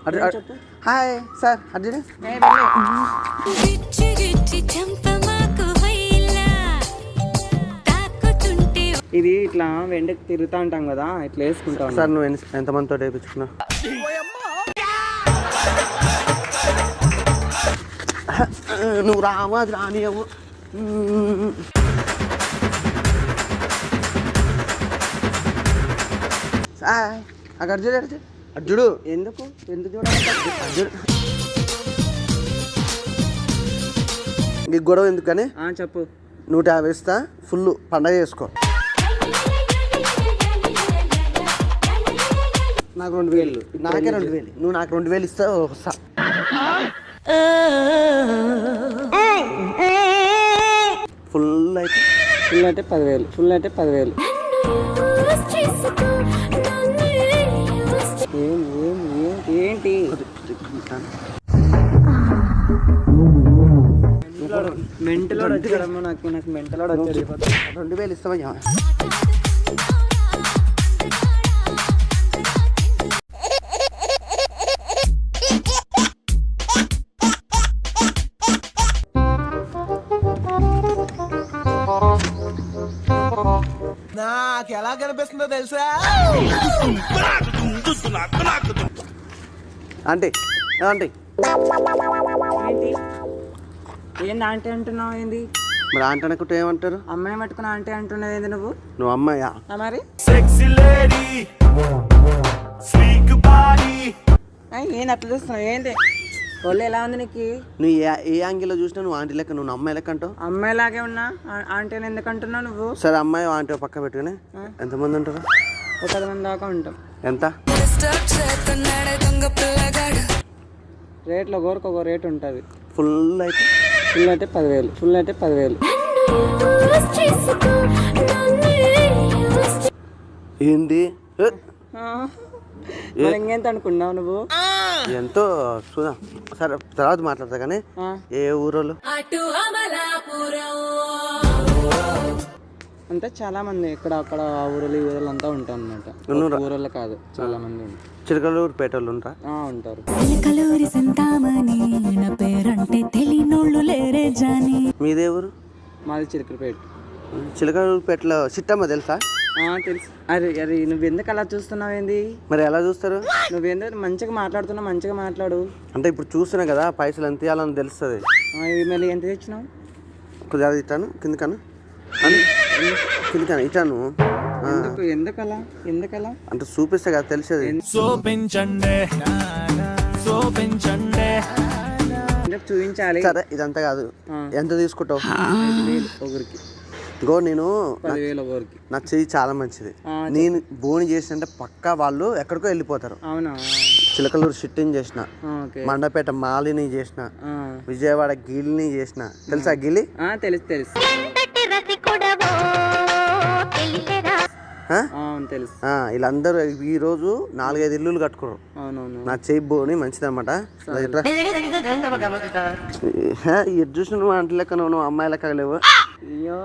Hi sir Arjun ఇది ఇట్లా వెండకి తిరుగుతా ఉంటాం కదా, ఇట్లా వేసుకుంటాం సార్. నువ్వు ఎంతమందితో వేయించుకున్నా? నువ్వు రామా అది రానియవు. అక్కడ అర్జుడు అర్జుడు ఎందుకు చూడాలి? అర్జుడు నీకు గొడవ ఎందుకని చెప్పు. 150 ఇస్తా, ఫుల్ పండగ చేసుకో. నాకు 2000. నాకే 2000. నువ్వు నాకు 2000 ఇస్తావు వస్తా. ఫుల్ అయితే 10,000. ఫుల్ అయితే 10,000. ఏంటి మెంటల్ వచ్చాడమ్మా. నాకు మెంటల్ వచ్చాడు. 2000 ఇస్తావయ్యా. నాకు ఎలా కనిపిస్తుందో తెలుసా? అంటే ఏంటి ఏంది ఆంటీ అంటున్నావు? ఏంది మరి ఆంటీ అనుకుంటే ఏమంటారు? అమ్మాయి పట్టుకుని ఆంటీ అంటున్నావు ఏంది నువ్వు? నువ్వు అమ్మాయా? మరి ఏం అట్లా చూస్తున్నావు? ఏంటి ఒళ్ళు ఎలా ఉంది నీకు? నువ్వు ఏ యాంగిల్లో చూసినా నువ్వు ఆంటీ లెక్క, నువ్వు అమ్మాయి లెక్క అంటావు. అమ్మాయి లాగే ఉన్నా ఆంటీ అని ఎందుకు అంటున్నావు నువ్వు? సరే అమ్మాయి ఆంటీ పక్క పెట్టుకుని ఎంతమంది ఉంటారు? 10 మంది దాకా ఉంటాం. ఎంత రేట్లో ఒకరికి ఒక రేట్ ఉంటుంది. ఫుల్ అయితే 10,000. ఫుల్ అయితే 10,000. ఏంది ఇంకెంత అనుకున్నావు నువ్వు? ఎంతో చూద్దాం సరే, తర్వాత మాట్లాడతా. కానీ ఏ ఊరోళ్ళు అంటే చాలా మంది ఇక్కడ అక్కడ ఊరలు ఈ ఊరలు అంతా ఉంటారు అనమాట. ఊరల్లో కాదు, చాలా మంది ఉంటారు. చిలకలూరు పేటోళ్ళు ఉంటారా? ఉంటారు. మీదే ఊరు? మాది చిలకలపేట. చిలకలూరు పేటలో చిట్టమ్మ తెలుసా? తెలుసు. అరే నువ్వు ఎందుకు అలా చూస్తున్నావు? ఏంది మరి ఎలా చూస్తారు? నువ్వేందో మంచిగా మాట్లాడుతున్నావు, మంచిగా మాట్లాడు. అంటే ఇప్పుడు చూస్తున్నా కదా, పైసలు ఎంత ఇవ్వాలని తెలుస్తుంది. మళ్ళీ ఎంత తెచ్చినావు? కొద్దిగా ఇటాను కిందకను కిందకను ఇటాను. ఎందుకలా అంటే చూపిస్తే కదా తెలిసేది. చూపించాలి. సరే ఇదంతా కాదు, ఎంత తీసుకుంటావు? ఒకరికి గో నేను 10,000 ఒకరికి. నా చెయ్యి చాలా మంచిది. నేను బోని చేసినంటే పక్కా వాళ్ళు ఎక్కడికో వెళ్ళిపోతారు. అవునా? చిలకలూరు షిట్టింగ్ చేసిన, మండపేట మాలిని చేసిన, విజయవాడ గిల్ని చేసిన. తెలుసా గిలి? తెలుసు. తెలుసు. వీళ్ళందరూ ఈ రోజు 4-5 ఇల్లులు కట్టుకున్నారు. నా చెయ్యి బోని మంచిది అనమాట. ఎటు చూసిన నువ్వు అంటే లెక్క, నువ్వు అమ్మాయి లెక్క లేవు. అయ్యో